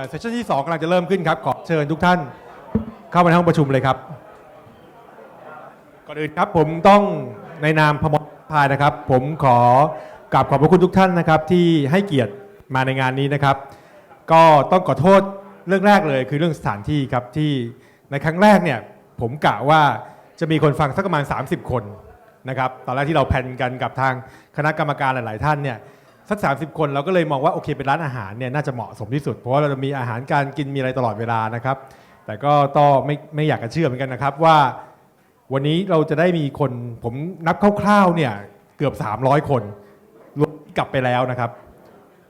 เซสชั่นที่2กำลังจะเริ่มขึ้นครับขอเชิญทุกท่านเข้ามาในห้องประชุมเลยครับก่อนอื่นครับผมต้องในนามพมพายนะครับผมขอกราบขอบพระคุณทุกท่านนะครับที่ให้เกียรติมาในงานนี้นะครับก็ต้องขอโทษเรื่องแรกเลยคือเรื่องสถานที่ครับที่ในครั้งแรกเนี่ยผมกะว่าจะมีคนฟังสักประมาณ30 คนนะครับตอนแรกที่เราแพลนกันกับทางคณะกรรมการหลายๆท่านเนี่ยสัก30 คนเราก็เลยมองว่าโอเคเป็นร้านอาหารเนี่ยน่าจะเหมาะสมที่สุดเพราะว่าเราจะมีอาหารการกินมีอะไรตลอดเวลานะครับแต่ก็ต้องไม่อยากจะเชื่อเหมือนกันนะครับว่าวันนี้เราจะได้มีคนผมนับคร่าวๆเนี่ยเกือบ300 คนรวมกลับไปแล้วนะครับ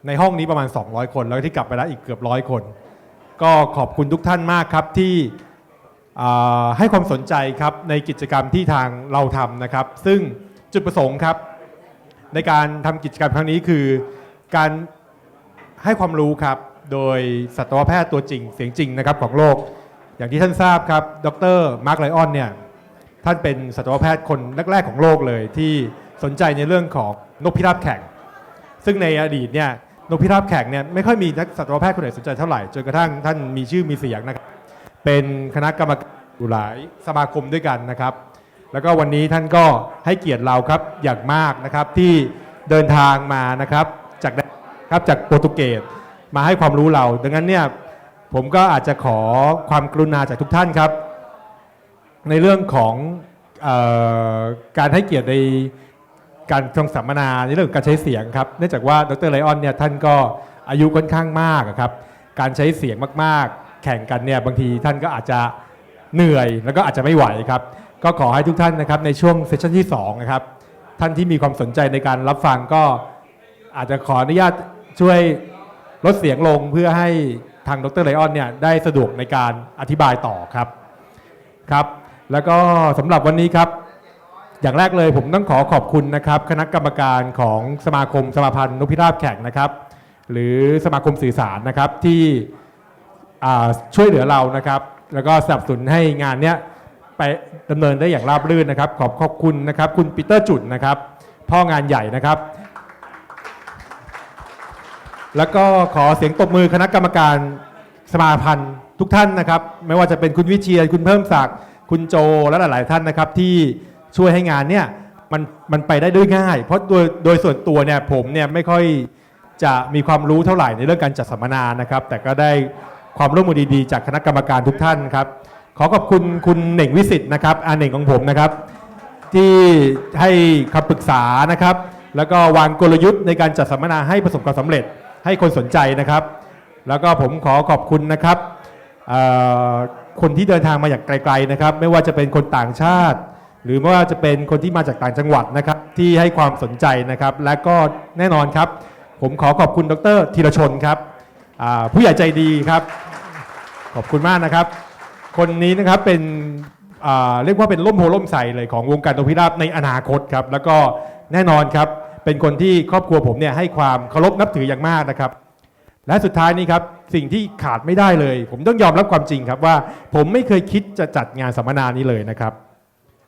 ในห้องนี้ประมาณ200 คนแล้วที่กลับไปแล้วอีกเกือบ100 คนก็ขอบคุณทุกท่านมากครับที่ให้ความสนใจครับในกิจกรรมที่ทางเราทำนะครับซึ่งจุดประสงค์ครับในการทำกิจกรรมครั้งนี้คือการให้ความรู้ครับโดยสัตวแพทย์ตัวจริงเสียงจริงนะครับของโลกอย่างที่ท่านทราบครับดร.มาร์คไลออนเนี่ยท่านเป็นสัตวแพทย์คนแรกๆของโลกเลยที่สนใจในเรื่องของนกพิราบแข่งซึ่งในอดีตเนี่ยนกพิราบแข่งเนี่ยไม่ค่อยมีนักสัตวแพทย์คนไหนสนใจเท่าไหร่จนกระทั่งท่านมีชื่อมีเสียงนะครับเป็นคณะกรรมการอยู่หลายสมาคมด้วยกันนะครับแล้วก็วันนี้ท่านก็ให้เกียรติเราครับอย่างมากนะครับที่เดินทางมานะครับจากโปรตุเกสมาให้ความรู้เราดังนั้นเนี่ยผมก็อาจจะขอความกรุณาจากทุกท่านครับในเรื่องของการให้เกียรติในการทำสัมมนาในเรื่องการใช้เสียงครับเนื่องจากว่าดร.ไลออนเนี่ยท่านก็อายุค่อนข้างมากครับการใช้เสียงมากๆแข่งกันเนี่ยบางทีท่านก็อาจจะเหนื่อยแล้วก็อาจจะไม่ไหวครับก็ขอให้ทุกท่านนะครับในช่วงเซสชั่นที่2นะครับท่านที่มีความสนใจในการรับฟังก็อาจจะขออนุญาตช่วยลดเสียงลงเพื่อให้ทางดร.ไลออนเนี่ยได้สะดวกในการอธิบายต่อครับแล้วก็สำหรับวันนี้ครับอย่างแรกเลยผมต้องขอขอบคุณนะครับคณะกรรมการของสมาพันธ์นกพิราบแข่งนะครับหรือสมาคมสื่อสารนะครับที่ช่วยเหลือเรานะครับแล้วก็สนับสนุนให้งานเนี้ยไปดำเนินได้อย่างราบรื่นนะครับขอบคุณนะครับคุณปีเตอร์จุนนะครับพ่องานใหญ่นะครับแล้วก็ขอเสียงตบมือคณะกรรมการสมาพันธ์ทุกท่านนะครับไม่ว่าจะเป็นคุณวิเชียรคุณเพิ่มศักดิ์คุณโจและหลายๆท่านนะครับที่ช่วยให้งานเนี่ยมันไปได้ด้วยง่ายเพราะโดยส่วนตัวเนี่ยผมเนี่ยไม่ค่อยจะมีความรู้เท่าไหร่ในเรื่องการจัดสัมมนานะครับแต่ก็ได้ความร่วมมือดีๆจากคณะกรรมการทุกท่านครับขอขอบคุณคุณเหน่งวิสิตนะครับอาเหน่งของผมนะครับที่ให้คำปรึกษานะครับแล้วก็วางกลยุทธ์ในการจัดสัมมนาให้ประสบความสำเร็จให้คนสนใจนะครับแล้วก็ผมขอขอบคุณนะครับคนที่เดินทางมาจากไกลๆนะครับไม่ว่าจะเป็นคนต่างชาติหรือไม่ว่าจะเป็นคนที่มาจากต่างจังหวัดนะครับที่ให้ความสนใจนะครับและก็แน่นอนครับผมขอขอบคุณดร.ธีรชนครับผู้ใหญ่ใจดีครับขอบคุณมากนะครับคนนี้นะครับเป็นเรียกว่าเป็นร่มโพล่มใสเลยของวงการนกพิราบในอนาคตครับแล้วก็แน่นอนครับเป็นคนที่ครอบครัวผมเนี่ยให้ความเคารพนับถืออย่างมากนะครับและสุดท้ายนี้ครับสิ่งที่ขาดไม่ได้เลยผมต้องยอมรับความจริงครับว่าผมไม่เคยคิดจะจัดงานสัมมนานี้เลยนะครับ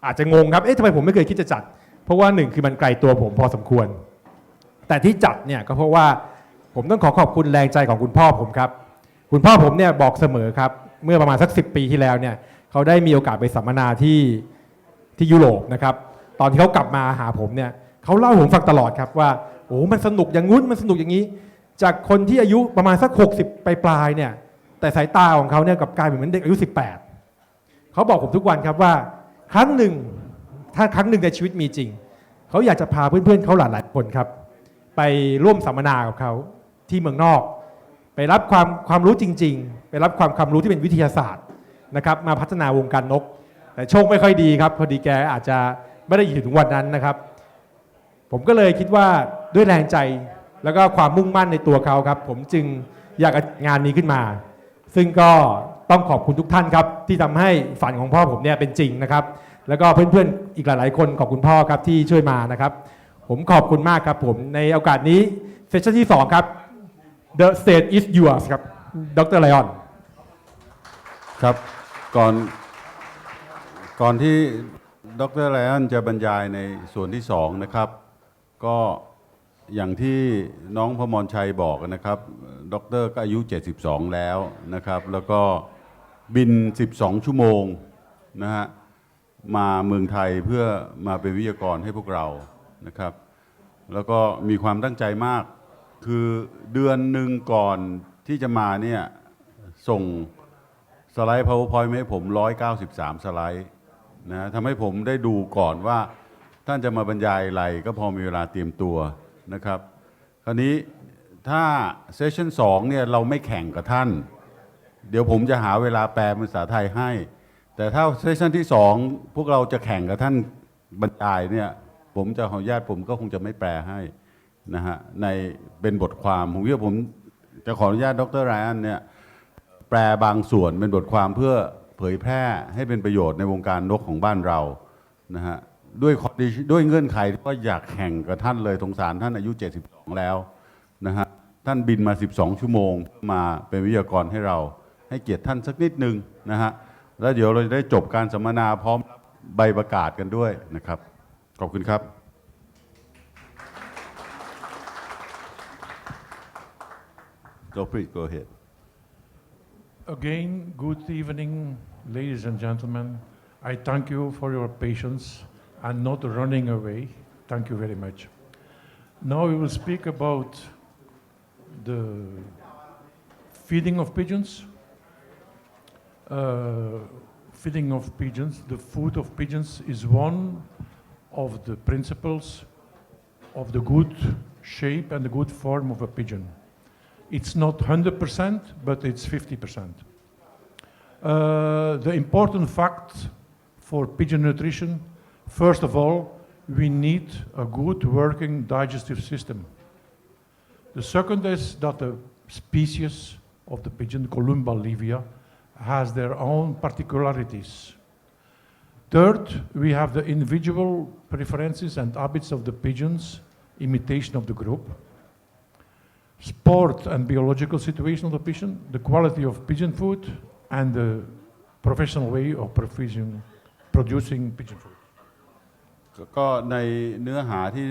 อาจจะงงครับทำไมผมไม่เคยคิดจะจัดเพราะว่าหนึ่งคือมันไกลตัวผมพอสมควรแต่ที่จัดเนี่ยก็เพราะว่าผมต้องขอบคุณแรงใจของคุณพ่อผมครับคุณพ่อผมเนี่ยบอกเสมอครับเมื่อประมาณสัก10 ปีที่แล้วเนี่ยเขาได้มีโอกาสไปสัมมนาที่ยุโรปนะครับตอนที่เขากลับมาหาผมเนี่ยเขาเล่าให้ผมฟังตลอดครับว่าโอ้มันสนุกอย่างงุ้นมันสนุกอย่างนี้จากคนที่อายุประมาณสัก60ปลายเนี่ยแต่สายตาของเขาเนี่ยกับกลายเป็นเหมือนเด็กอายุ18เขาบอกผมทุกวันครับว่าครั้งหนึ่งถ้าครั้งหนึ่งในชีวิตมีจริงเขาอยากจะพาเพื่อนๆเขาหลายๆคนครับไปร่วมสัมมนากับเขาที่เมืองนอกไปรับความรู้จริงๆไปรับความรู้ที่เป็นวิทยาศาสตร์นะครับมาพัฒนาวงการนกแต่โชคไม่ค่อยดีครับพอดีแกอาจจะไม่ได้อยู่ถึงวันนั้นนะครับผมก็เลยคิดว่าด้วยแรงใจแล้วก็ความมุ่งมั่นในตัวเขาครับผมจึงอยากงานนี้ขึ้นมาซึ่งก็ต้องขอบคุณทุกท่านครับที่ทำให้ฝันของพ่อผมเนี่ยเป็นจริงนะครับแล้วก็เพื่อนๆอีกหลายๆคนขอบคุณพ่อครับที่ช่วยมานะครับผมขอบคุณมากครับผมในโอกาสนี้เซสชั่นที่2ครับ The stage is yours ครับดร.ไลออนครับก่อนที่ดร.ไลออนจะบรรยายในส่วนที่2นะครับก็ อย่างที่น้องพมรชัยบอกนะครับด็อกเตอร์ก็อายุ72แล้วนะครับแล้วก็บิน12ชั่วโมงนะฮะมาเมืองไทยเพื่อมาเป็นวิทยากรให้พวกเรานะครับแล้วก็มีความตั้งใจมากคือเดือนหนึ่งก่อนที่จะมาเนี่ยส่งสไลด์ PowerPoint มาให้ผม193สไลด์นะทำให้ผมได้ดูก่อนว่าท่านจะมาบรรยายอะไรก็พอมีเวลาเตรียมตัวนะครับคราวนี้ถ้าเซสชั่น2เนี่ยเราไม่แข่งกับท่านเดี๋ยวผมจะหาเวลาแปลเป็นภาษาไทยให้แต่ถ้าเซสชั่นที่2พวกเราจะแข่งกับท่านบรรยายเนี่ยผมจะขออนุญาตผมก็คงจะไม่แปลให้นะฮะในเป็นบทความผมว่าผมจะขออนุญาตดรไรอันเนี่ยแปลบางส่วนเป็นบทความเพื่อเผยแพร่ให้เป็นประโยชน์ในวงการนกของบ้านเรานะฮะด้วยเงื่อนไขก็อยากแข่งกับท่านเลยสงสารท่านอายุ72แล้วนะฮะท่านบินมา12ชั่วโมงมาเป็นวิทยากรให้เราให้เกียรติท่านสักนิดนึงนะฮะแล้วเดี๋ยวเราจะได้จบการสัมมนาพร้อมใบประกาศกันด้วยนะครับขอบคุณครับ So please go ahead. Again, good evening, ladies and gentlemen. I thank you for your patience and not running away. Thank you very much. Now we will speak about the feeding of pigeons. Feeding of pigeons, the food of pigeons is one of the principles of the good shape and the good form of a pigeon. It's not 100%, but it's 50%. The important fact for pigeon nutrition, first of all, we need a good working digestive system. The second is that the species of the pigeon, Columba livia, has their own particularities. Third, we have the individual preferences and habits of the pigeons, imitation of the group. Sport and biological situation of the pigeon, the quality of pigeon food, and the professional way of producing pigeon food. ก็ในเนื้อหาที่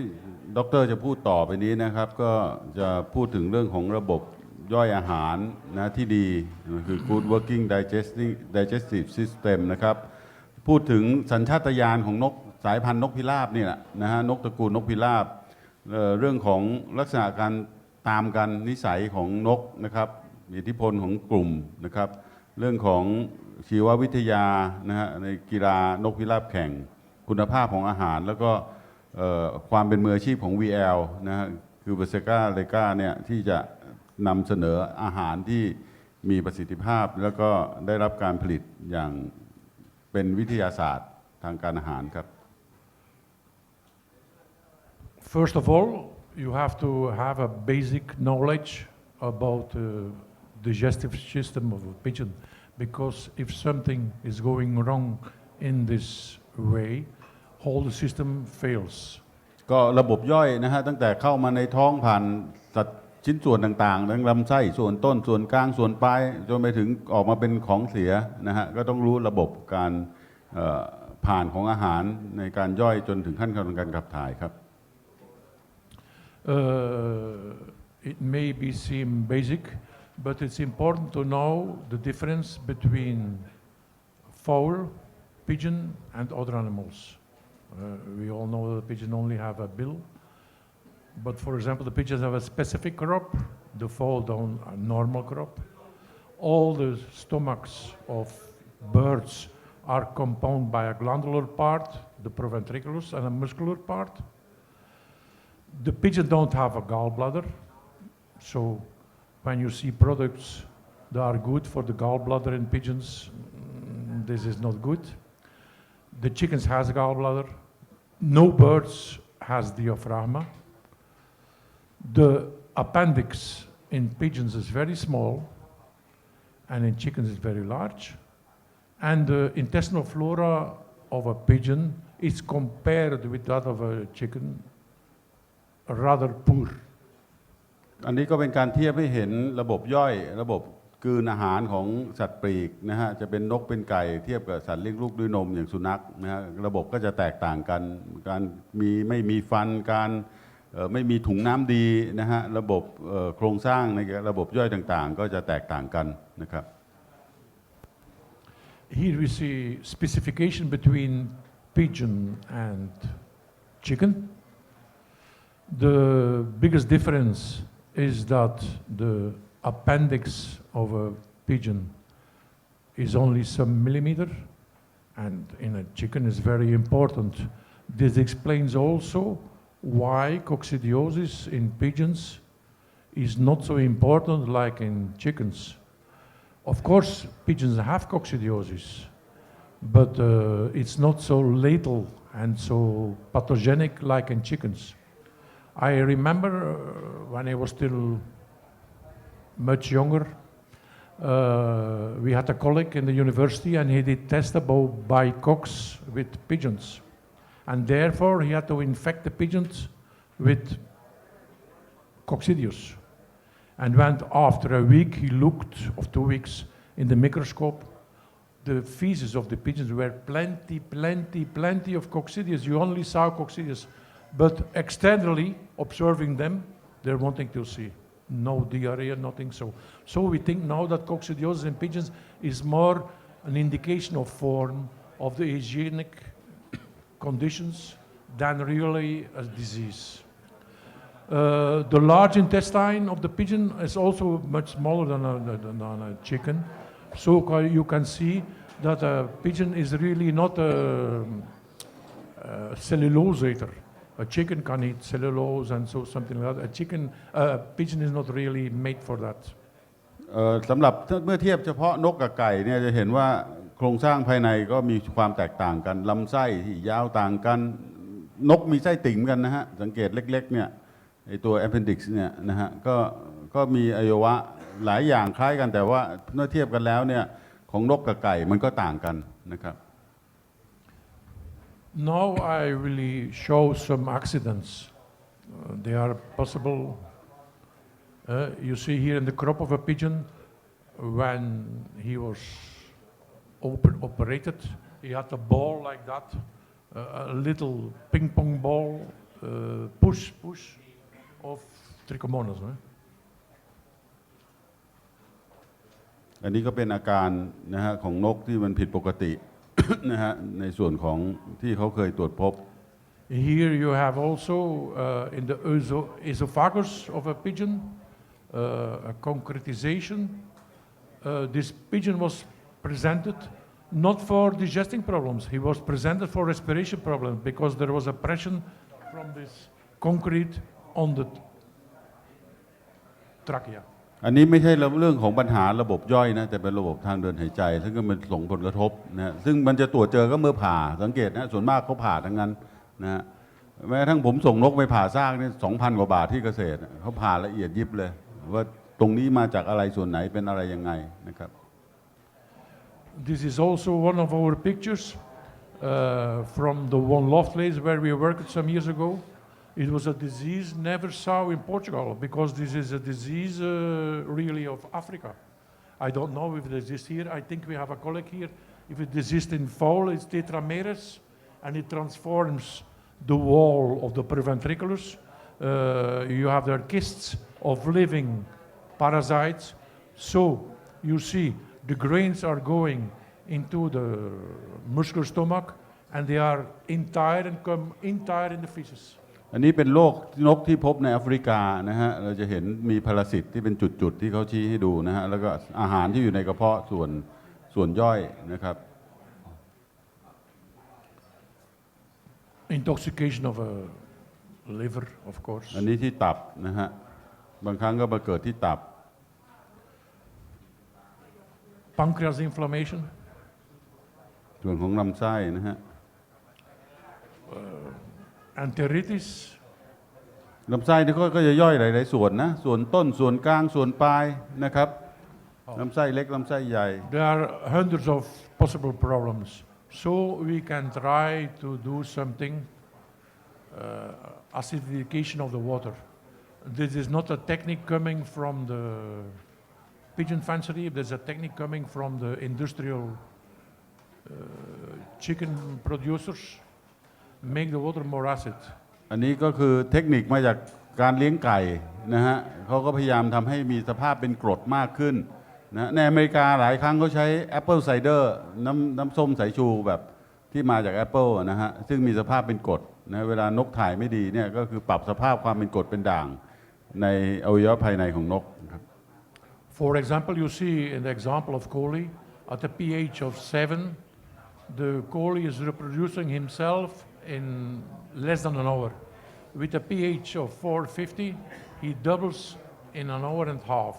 ดร.จะพูดต่อไปนี้นะครับก็จะพูดถึงเรื่องของระบบย่อยอาหารนะที่ดีคือ good working digestive system นะครับพูดถึงสัญชาตญาณของนกสายพันธุ์นกพิราบนี่แหละนะฮะนกตระกูลนกพิราบเรื่องของลักษณะการตามกันนิสัยของนกนะครับอิทธิพลของกลุ่มนะครับเรื่องของชีววิทยานะฮะในกีฬานกพิราบแข่งคุณภาพของอาหารแล้วก็ความเป็นมืออาชีพของ VL นะฮะคือเบอร์เซกาเลกาเนี่ยที่จะนำเสนออาหารที่มีประสิทธิภาพแล้วก็ได้รับการผลิตอย่างเป็นวิทยาศาสตร์ทางการอาหารครับ First of all, you have to have a basic knowledge about the digestive system of a pigeon, because if something is going wrong in this way, whole system fails. ก็ระบบย่อยนะฮะตั้งแต่เข้ามาในท้องผ่านสัตว์ชิ้นส่วนต่างๆทั้งลำไส้ส่วนต้นส่วนกลางส่วนปลายจนไปถึงออกมาเป็นของเสียนะฮะก็ต้องรู้ระบบการผ่านของอาหารในการย่อยจนถึงขั้นตอนการขับถ่ายครับ It may seem basic, but it's important to know the difference between fowl, pigeon, and other animals. We all know that the pigeon only have a bill, but for example, the pigeons have a specific crop, the fowl don't a normal crop. All the stomachs of birds are compounded by a glandular part, the proventriculus, and a muscular part. The pigeon don't have a gallbladder, so when you see products that are good for the gallbladder in pigeons, this is not good. The chickens has a gallbladder. No birds has diaphragma. The appendix in pigeons is very small, and in chickens is very large. And the intestinal flora of a pigeon is compared with that of a chicken rather poor. อันนี้ก็เป็นการเทียบให้เห็นระบบย่อยระบบกลืนอาหารของสัตว์ปีกนะฮะจะเป็นนกเป็นไก่เทียบกับสัตว์เลี้ยงลูกด้วยนมอย่างสุนัขนะฮะระบบก็จะแตกต่างกันการไม่มีฟันการ ไม่มีถุงน้ำดีนะฮะระบบโครงสร้างในระบบย่อยต่างๆก็จะแตกต่างกันนะครับ Here we see specification between pigeon and chicken. The biggest difference is that the appendix of a pigeon is only some millimeter, and in a chicken is very important. This explains also why coccidiosis in pigeons is not so important like in chickens. Of course, pigeons have coccidiosis, but it's not so lethal and so pathogenic like in chickens. I remember when I was still much younger, we had a colleague in the university and he did test about bicocks with pigeons. And therefore he had to infect the pigeons with coccidius. And when after a week he looked, of 2 weeks, in the microscope, the feces of the pigeons were plenty of coccidius. You only saw coccidius, but externally observing them, they're wanting to see. No diarrhea, nothing so. So we think now that coccidiosis in pigeons is more an indication of form of the hygienic conditions than really a disease. The large intestine of the pigeon is also much smaller than a chicken. So you can see that a pigeon is really not a cellulose eater. A chicken can eat cellulose and so something like that. A pigeon is not really made for that. สำหรับเมื่อเทียบเฉพาะนกกับไก่เนี่ยจะเห็นว่าโครงสร้างภายในก็มีความแตกต่างกันลำไส้ที่ยาวต่างกันนกมีไส้ติ่งกันนะฮะสังเกตเล็กๆเนี่ยไอตัว appendix เนี่ยนะฮะก็มีอวัยวะหลายอย่างคล้ายกันแต่ว่าเมื่อเทียบกันแล้วเนี่ยของนกกับไก่มันก็ต่างกันนะครับ Now I really show some accidents. They are possible. You see here in the crop of a pigeon, when he was operated, he had a ball like that, a little ping pong ball, push of trichomonas. อันนี้ก็เป็นอาการนะฮะของนกที่มันผิดปกติ นะฮะในส่วนของที่เขาเคยตรวจพบ Here you have also in the esophagus of a pigeon a concretization. This pigeon was presented not for digesting problems. He was presented for respiration problems because there was a pressure from this concrete on the trachea. อันนี้ไม่ใช่เรื่องของปัญหาระบบย่อยนะแต่เป็นระบบทางเดินหายใจซึ่งก็มันส่งผลกระทบนะซึ่งมันจะตรวจเจอก็เมื่อผ่าสังเกตนะส่วนมากเขาผ่าทั้งนั้นนะฮะแม้กระทั่งผมส่งนกไปผ่าซากนี่ 2,000 กว่าบาทที่เกษตรเขาผ่าละเอียดยิบเลยว่าตรงนี้มาจากอะไรส่วนไหนเป็นอะไรยังไงนะครับ This is also one of our pictures from the one loft place where we worked some years ago. It was a disease never saw in Portugal because this is a disease really of Africa. I don't know if it exists here. I think we have a colleague here. If it exists in fowl, it's tetrameres, and it transforms the wall of the preventriculus. You have their cysts of living parasites. So you see the grains are going into the muscular stomach, and they are entire and come entire in the feces. อันนี้เป็นโรคนกที่พบในแอฟริกานะฮะเราจะเห็นมีพาราสิตที่เป็นจุดๆที่เขาชี้ให้ดูนะฮะแล้วก็อาหารที่อยู่ในกระเพาะส่วนย่อยนะครับ Intoxication of a liver, of course. อันนี้ที่ตับนะฮะบางครั้งก็มาเกิดที่ตับ Pancreas inflammation. ส่วนของลำไส้นะฮะ Enteritis. ลำไส้นี่ก็จะย่อยหลายๆส่วนนะส่วนต้นส่วนกลางส่วนปลายนะครับลำไส้เล็กลำไส้ใหญ่ There are hundreds of possible problems. So we can try to do something, acidification of the water. This is not a technique coming from the pigeon fancier. There's a technique coming from the industrial chicken producers. Make the water more acid. อันนี้ก็คือเทคนิคมาจากการเลี้ยงไก่นะฮะเขาก็พยายามทำให้มีสภาพเป็นกรดมากขึ้นนะในอเมริกาหลายครั้งเขาใช้แอปเปิลไซเดอร์น้ำส้มสายชูแบบที่มาจากแอปเปิลนะฮะซึ่งมีสภาพเป็นกรดนะเวลานกถ่ายไม่ดีเนี่ยก็คือปรับสภาพความเป็นกรดเป็นด่างในอวัยวะภายในของนกครับ For example, you see in the example of Coley, at a pH of 7, the Coley is reproducing himself in less than an hour. With a pH of 450, he doubles in an hour and a half.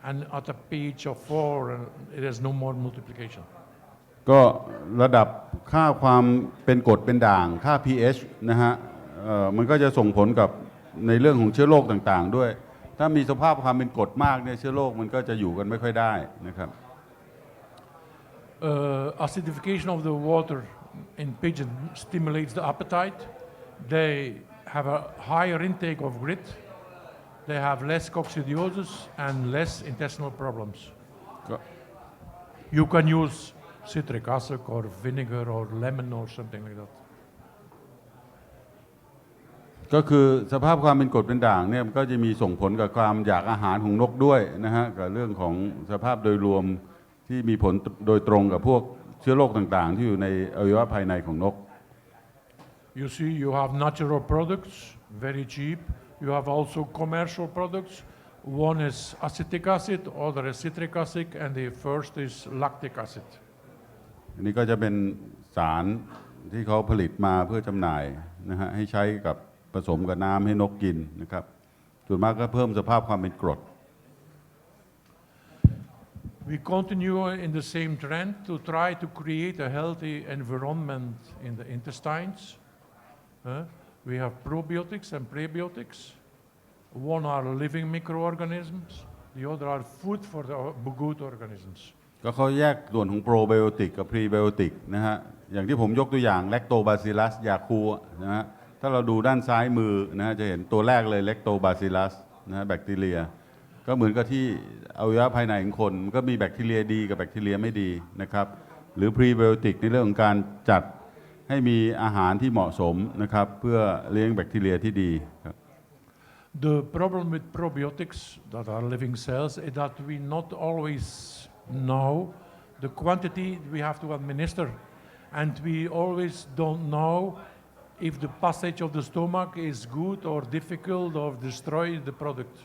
And at a pH of 4, it has no more multiplication. ก็ระดับค่าความเป็นกรดเป็นด่างค่า pH นะฮะมันก็จะส่งผลกับในเรื่องของเชื้อโรคต่างๆด้วยถ้ามีสภาพความเป็นกรดมากเนี่ยเชื้อโรคมันก็จะอยู่กันไม่ค่อยได้นะครับ Acidification of the water in pigeon stimulates the appetite. They have a higher intake of grit. They have less coccidiosis and less intestinal problems. You can use citric acid or vinegar or lemon or something like that. ก็คือสภาพความเป็นกรดเป็นด่างเนี่ยมันก็จะมีส่งผลกับความอยากอาหารของนกด้วยนะฮะกับเรื่องของสภาพโดยรวมที่มีผลโดยตรงกับพวกเชื้อโรคต่างๆที่อยู่ในอวัยวะภายในของนก You see, you have natural products, very cheap. You have also commercial products. One is acetic acid, other is citric acid, and the first is lactic acid. อันนี้ก็จะเป็นสารที่เขาผลิตมาเพื่อจำหน่ายนะฮะให้ใช้กับผสมกับน้ำให้นกกินนะครับส่วนมากก็เพิ่มสภาพความเป็นกรด We continue in the same trend to try to create a healthy environment in the intestines. We have probiotics and prebiotics. One are living microorganisms, the other are food for the good organisms. ก็เขาแยกส่วนของโปรไบโอติกกับพรีไบโอติกนะฮะอย่างที่ผมยกตัวอย่างแลคโตบาซิลัสยาคูนะฮะถ้าเราดูด้านซ้ายมือนะฮะจะเห็นตัวแรกเลยแลคโตบาซิลัสนะฮะแบคทีเรียก็เหมือนกับที่อวัยวะภายในของคนก็มีแบคทีเรียดีกับแบคทีเรียไม่ดีนะครับหรือพรีไบโอติกในเรื่องของการจัดให้มีอาหารที่เหมาะสมนะครับเพื่อเลี้ยงแบคทีเรียที่ดีครับ The problem with probiotics that are living cells is that we not always know the quantity we have to administer, and we always don't know if the passage of the stomach is good or difficult or destroy the product.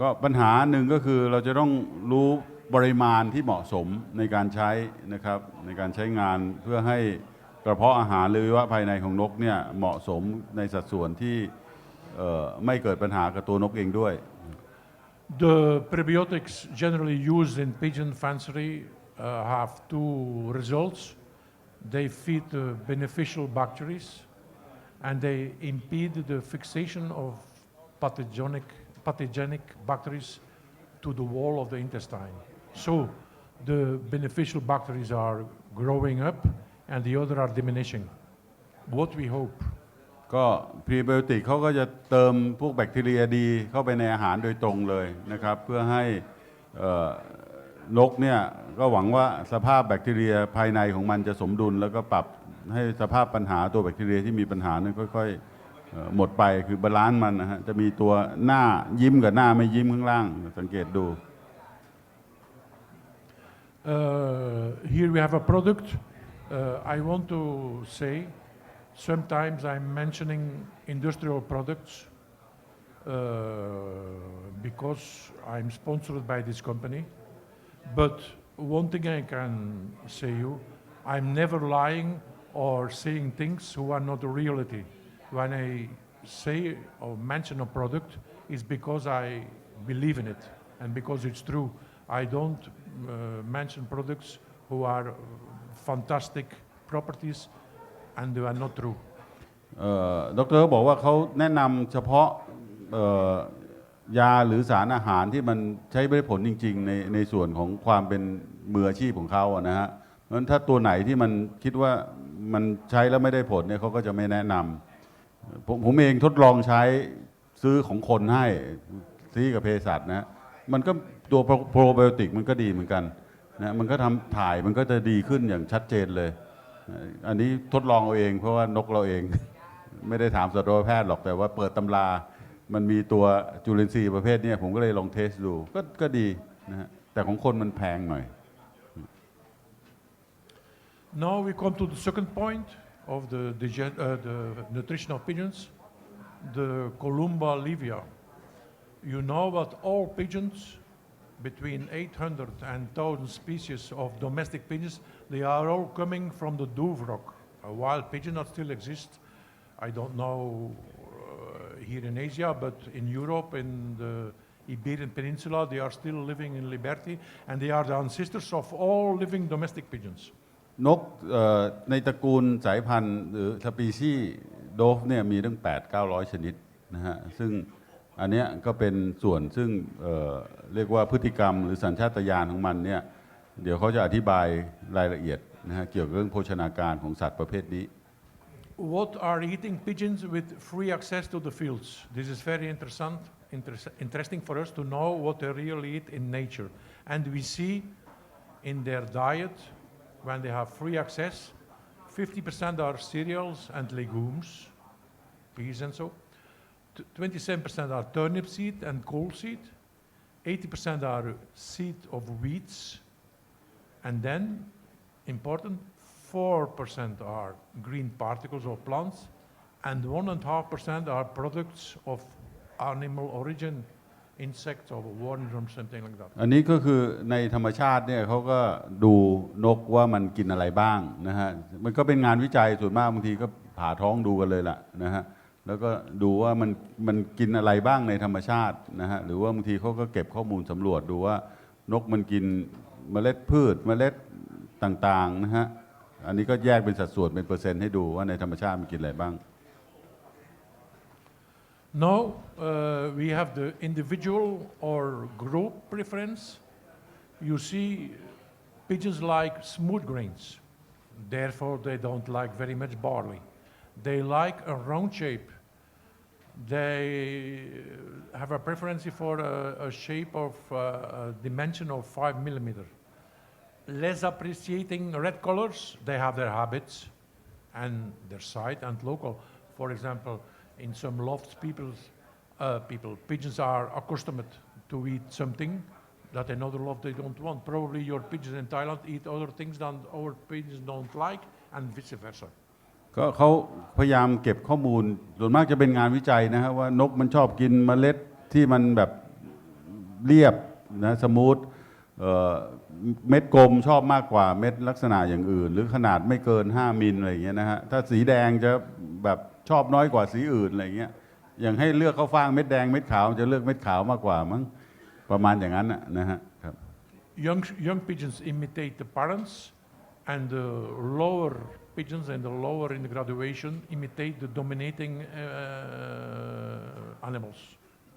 ก็ปัญหาหนึ่งก็คือเราจะต้องรู้ปริมาณที่เหมาะสมในการใช้นะครับในการใช้งานเพื่อให้กระเพาะอาหารหรืออวัยวะภายในของนกเนี่ยเหมาะสมในสัดส่วนที่ไม่เกิดปัญหากับตัวนกเองด้วย The prebiotics generally used in pigeon fanciry have two results. They feed the beneficial bacteria and they impede the fixation of pathogenic bacteria to the wall of the intestine. So the beneficial bacteria are growing up and the other are diminishing. What we hope. ก็พรีไบโอติกเขาก็จะเติมพวกแบคทีเรียดีเข้าไปในอาหารโดยตรงเลยนะครับเพื่อให้นกเนี่ยก็หวังว่าสภาพแบคทีเรียภายในของมันจะสมดุลแล้วก็ปรับให้สภาพปัญหาตัวแบคทีเรียที่มีปัญหานั้นค่อยๆหมดไปคือบาลานซ์มันนะฮะจะมีตัวหน้ายิ้มกับหน้าไม่ยิ้มข้างล่างสังเกตดู Here we have a product. I want to say sometimes I'm mentioning industrial products because I'm sponsored by this company. But one thing I can say you, I'm never lying or saying things who are not the reality. When I say or mention a product, it's because I believe in it and because it's true. I don't mention products who are fantastic properties and they are not true. ดร.บอกว่าเขาแนะนำเฉพาะยาหรือสารอาหารที่มันใช้ได้ผลจริงๆในส่วนของความเป็นมืออาชีพของเขาอะนะฮะเพราะฉะนั้นถ้าตัวไหนที่มันคิดว่ามันใช้แล้วไม่ได้ผลเนี่ยเขาก็จะไม่แนะนำผมเองทดลองใช้ซื้อของคนให้ซื้อกับเภสัชนะมันก็ตัวโปรไบโอติกมันก็ดีเหมือนกันนะมันก็ทำถ่ายมันก็จะดีขึ้นอย่างชัดเจนเลยอันนี้ทดลองเอาเองเพราะว่านกเราเอง ไม่ได้ถามสัตวแพทย์หรอกแต่ว่าเปิดตำรามันมีตัวจุลินทรีย์ประเภทนี้ผมก็เลยลองเทสดูก็ดีนะฮะแต่ของคนมันแพงหน่อย Now we come to the second point of the nutrition of pigeons, the columba livia. You know that all pigeons, between 800 and 1,000 species of domestic pigeons, they are all coming from the dove rock, a wild pigeon that still exists. I don't know here in Asia, but in Europe, in the Iberian Peninsula, they are still living in liberty, and they are the ancestors of all living domestic pigeons. นกในตระกูลสายพันธุ์หรือสปีชีส์โดฟเนี่ยมีตั้ง 8-900 ชนิดนะฮะซึ่งอันเนี้ยก็เป็นส่วนซึ่งเรียกว่าพฤติกรรมหรือสัญชาตญาณของมันเนี่ยเดี๋ยวเขาจะอธิบายรายละเอียดนะฮะเกี่ยวกับเรื่องโภชนาการของสัตว์ประเภทนี้ What are eating pigeons with free access to the fields? This is very interesting for us to know what they really eat in nature. And we see in their diet, when they have free access, 50% are cereals and legumes, peas and so. 27% are turnip seed and coal seed. 80% are seed of wheats. And then, important, 4% are green particles of plants, and 1.5% are products of animal origin, insects or worms or something like that. อันนี้ก็คือในธรรมชาติเนี่ยเขาก็ดูนกว่ามันกินอะไรบ้างนะฮะมันก็เป็นงานวิจัยส่วนมากบางทีก็ผ่าท้องดูกันเลยล่ะนะฮะแล้วก็ดูว่ามันกินอะไรบ้างในธรรมชาตินะฮะหรือว่าบางทีเขาก็เก็บข้อมูลสำรวจดูว่านกมันกินเมล็ดพืชเมล็ดต่างๆนะฮะอันนี้ก็แยกเป็นสัดส่วนเป็นเปอร์เซ็นต์ให้ดูว่าในธรรมชาติมันกินอะไรบ้าง Now we have the individual or group preference. You see pigeons like smooth grains, therefore they don't like very much barley. They like a round shape. They have a preference for a shape of a dimension of 5 millimeter. Less appreciating red colors, they have their habits and their site and local. For example, in some lofts, pigeons are accustomed to eat something that another loft they don't want. Probably your pigeons in Thailand eat other things than our pigeons don't like, and vice versa. ก็เขาพยายามเก็บข้อมูลส่วนมากจะเป็นงานวิจัยนะฮะว่านกมันชอบกินเมล็ดที่มันแบบเรียบนะสมูทเม็ดกลมชอบมากกว่าเม็ดลักษณะอย่างอื่นหรือขนาดไม่เกิน5มิลอะไรอย่างเงี้ยนะฮะถ้าสีแดงจะแบบชอบน้อยกว่าสีอื่นอะไรอย่างเงี้ยอย่างให้เลือกข้าวฟ่างเม็ดแดงเม็ดขาวจะเลือกเม็ดขาวมากกว่ามั้งประมาณอย่างนั้นนะฮะครับ Young pigeons imitate the parents, and the lower pigeons and the lower in the graduation imitate the dominating animals.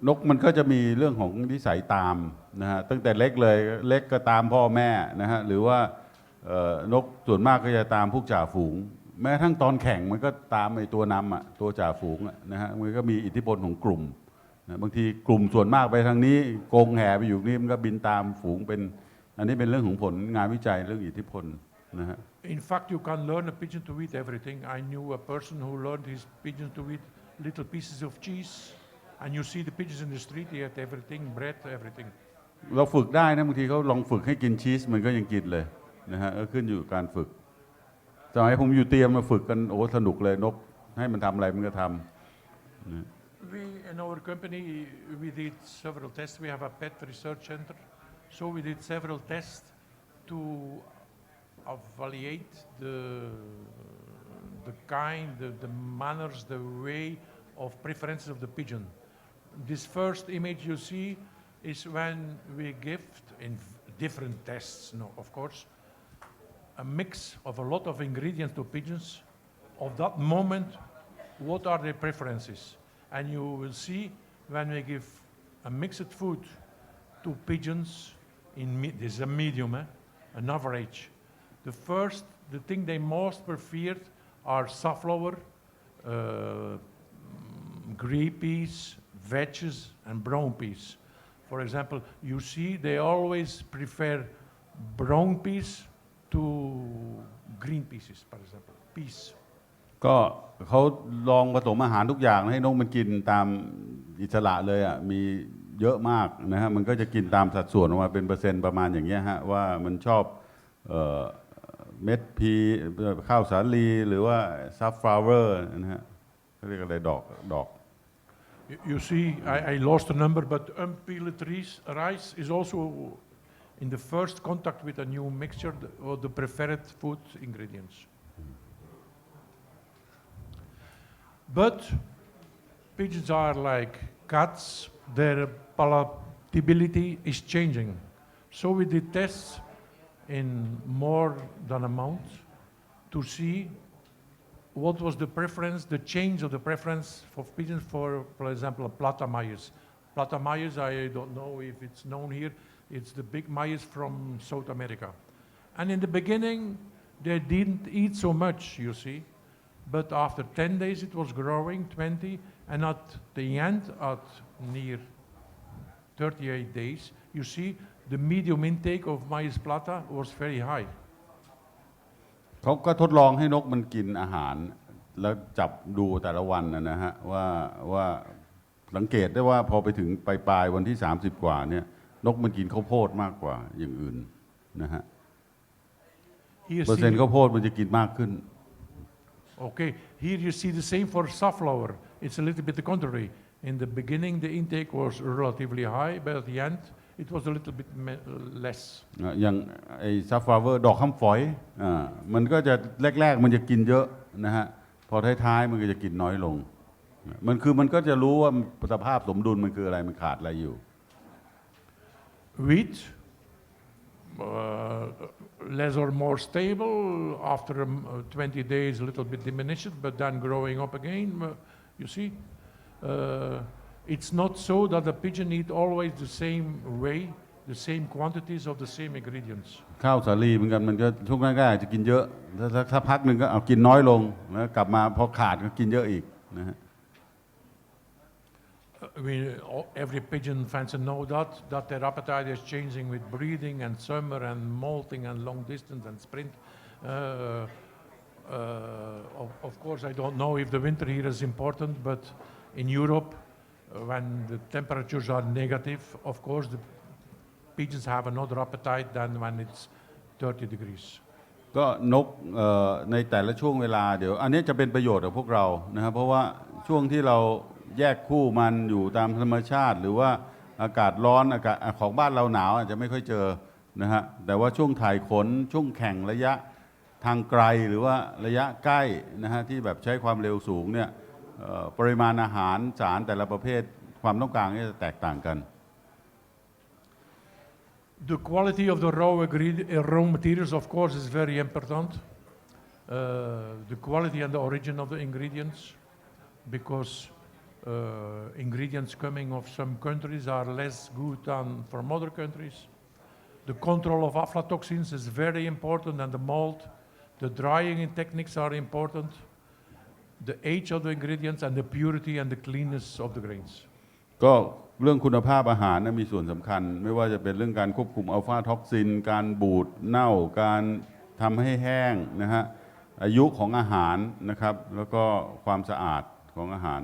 นกมันก็จะมีเรื่องของนิสัยตามนะฮะตั้งแต่เล็กเลยเล็กก็ตามพ่อแม่นะฮะหรือว่านกส่วนมากก็จะตามพวกจ่าฝูงแม้ทั้งตอนแข่งมันก็ตามไอ้ตัวนำอ่ะตัวจ่าฝูงนะฮะมันก็มีอิทธิพลของกลุ่มนะบางทีกลุ่มส่วนมากไปทางนี้กงแห่ไปอยู่นี่มันก็บินตามฝูงเป็นอันนี้เป็นเรื่องของผลงานวิจัยเรื่องอิทธิพลนะฮะ In fact, you can learn a pigeon to eat everything. I knew a person who learned his pigeon to eat little pieces of cheese, and you see the pigeons in the street, they eat everything, bread, everything. เราฝึกได้นะบางทีเขาลองฝึกให้กินชีสมันก็ยังกินเลยนะฮะก็ขึ้นอยู่กับการฝึกสมัยผมอยู่เตรียมมาฝึกกันโอ้สนุกเลยนกให้มันทำอะไรมันก็ทำ We in our company we did several tests. We have a pet research center, so we did several tests to evaluate the kind, the manners, the way of preferences of the pigeon. This first image you see is when we give in different tests, no, of course, a mix of a lot of ingredients to pigeons. Of that moment, what are their preferences? And you will see when we give a mixed food to pigeons, this is a medium, an average. The thing they most preferred are safflower, green peas, veggies, and brown peas. For example, you see they always prefer brown peas to green pieces, for example, peas. ก็ เขาลองผสมอาหารทุกอย่างให้นกมันกินตามอิสระเลยอ่ะมีเยอะมากนะฮะมันก็จะกินตามสัดส่วนออกมาเป็นเปอร์เซ็นต์ประมาณอย่างเงี้ยฮะว่ามันชอบเม็ดพีข้าวสาลีหรือว่าซัฟฟลาวเวอร์นะฮะเขาเรียกอะไรดอก You see, I lost the number, but unpeeled rice is also in the first contact with a new mixture or the preferred food ingredients. But pigeons are like cats, their palatability is changing. So we did tests in more than a month to see what was the preference, the change of the preference for pigeons for example, plata mayas. Plata mayas, I don't know if it's known here, it's the big mayas from South America. And in the beginning, they didn't eat so much, you see. But after 10 days, it was growing, 20, and at the end, at near 38 days, you see, the medium intake of maize plata was very high. เขาก็ทดลองให้นกมันกินอาหารแล้วจับดูแต่ละวันนะฮะว่าสังเกตได้ว่าพอไปถึงปลายวันที่30กว่าเนี่ยนกมันกินข้าวโพดมากกว่าอย่างอื่นนะฮะเปอร์เซ็นต์ข้าวโพดมันจะกินมากขึ้น Okay, here you see the same for safflower. It's a little bit the contrary. In the beginning, the intake was relatively high, but at the end, it was a little bit less. อย่างไอ้ซัฟฟลาวเวอร์ดอกข้ามฝอยมันก็จะแรกๆมันจะกินเยอะนะฮะพอท้ายๆมันก็จะกินน้อยลงมันก็จะรู้ว่าสภาพสมดุลมันคืออะไรมันขาดอะไรอยู่ Wheat, less or more stable. After 20 days, a little bit diminished, but then growing up again. You see, it's not so that the pigeon eat always the same way, the same quantities of the same ingredients. ข้าวสาลีเหมือนกันมันก็ช่วงแรกๆจะกินเยอะถ้าพักหนึ่งก็เอากินน้อยลงแล้วกลับมาพอขาดก็กินเยอะอีกนะฮะ Every pigeon fancy know that their appetite is changing with breeding and summer and molting and long distance and sprint. Of course, I don't know if the winter here is important, but in Europe, when the temperatures are negative, of course, the pigeons have another appetite than when it's 30 degrees. ก็นกในแต่ละช่วงเวลาเดี๋ยวอันนี้จะเป็นประโยชน์กับพวกเรานะครับเพราะว่าช่วงที่เราแยกคู่มันอยู่ตามธรรมชาติหรือว่าอากาศร้อนอากาศของบ้านเราหนาวอาจจะไม่ค่อยเจอนะฮะแต่ว่าช่วงถ่ายขนช่วงแข่งระยะทางไกลหรือว่าระยะใกล้นะฮะที่แบบใช้ความเร็วสูงเนี่ยปริมาณอาหารสารแต่ละประเภทความต้องการจะแตกต่างกัน The quality of the raw materials, of course, is very important. The quality and the origin of the ingredients, because ingredients coming of some countries are less good than from other countries. The control of aflatoxins is very important, and the mold, the drying techniques are important. The age of the ingredients and the purity and the cleanness of the grains. ก็เรื่องคุณภาพอาหารมีส่วนสำคัญไม่ว่าจะเป็นเรื่องการควบคุมอัลฟาท็อกซินการบูดเน่าการทำให้แห้งนะฮะอายุของอาหารนะครับแล้วก็ความสะอาดของอาหาร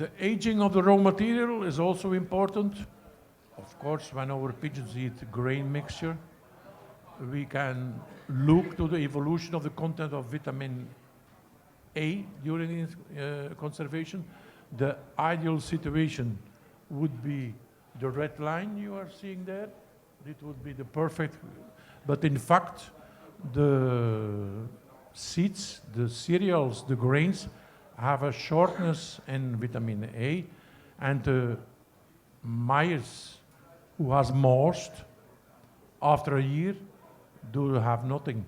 The aging of the raw material is also important. Of course, when our pigeons eat grain mixture, we can look to the evolution of the content of vitamin A during conservation. The ideal situation would be the red line you are seeing there. It would be the perfect, but in fact, the seeds, the cereals, the grains have a shortness in vitamin A, and the maize who has most after a year do have nothing,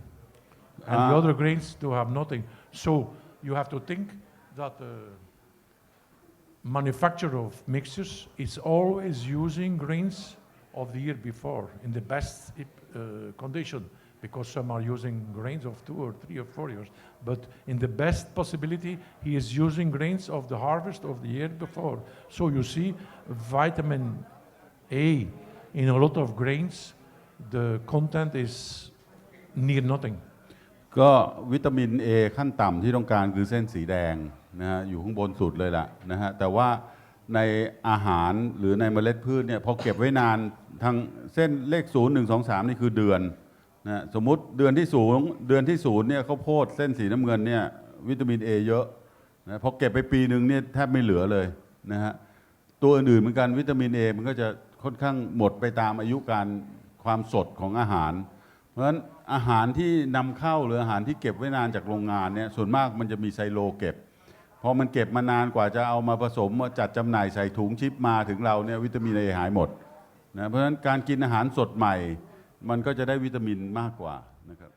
and the other grains do have nothing. So you have to think that the manufacturer of mixtures is always using grains of the year before in the best condition, because some are using grains of 2 or 3 or 4 years. But in the best possibility, he is using grains of the harvest of the year before. So you see vitamin A in a lot of grains, the content is near nothing. ก็วิตามิน A ขั้นต่ำที่ต้องการคือเส้นสีแดงนะฮะอยู่ข้างบนสุดเลยล่ะนะฮะแต่ว่าในอาหารหรือในเมล็ดพืชเนี่ยพอเก็บไว้นานทางเส้นเลข0 1 2 3นี่คือเดือนนะสมมุติเดือนที่0เนี่ยข้าวโพดเส้นสีน้ำเงินเนี่ยวิตามิน A เยอะนะพอเก็บไปปีหนึ่งเนี่ยแทบไม่เหลือเลยนะฮะตัวอื่นๆเหมือนกันวิตามิน A มันก็จะค่อนข้างหมดไปตามอายุการความสดของอาหารเพราะฉะนั้นอาหารที่นำเข้าหรืออาหารที่เก็บไว้นานจากโรงงานเนี่ยส่วนมากมันจะมีไซโลเก็บพอมันเก็บมานานกว่าจะเอามาผสมมาจัดจำหน่ายใส่ถุงชิปมาถึงเราเนี่ยวิตามิน A หายหมดนะเพราะฉะนั้นการกินอาหารสดใหม่มันก็จะได้วิตามินมากกว่านะครับ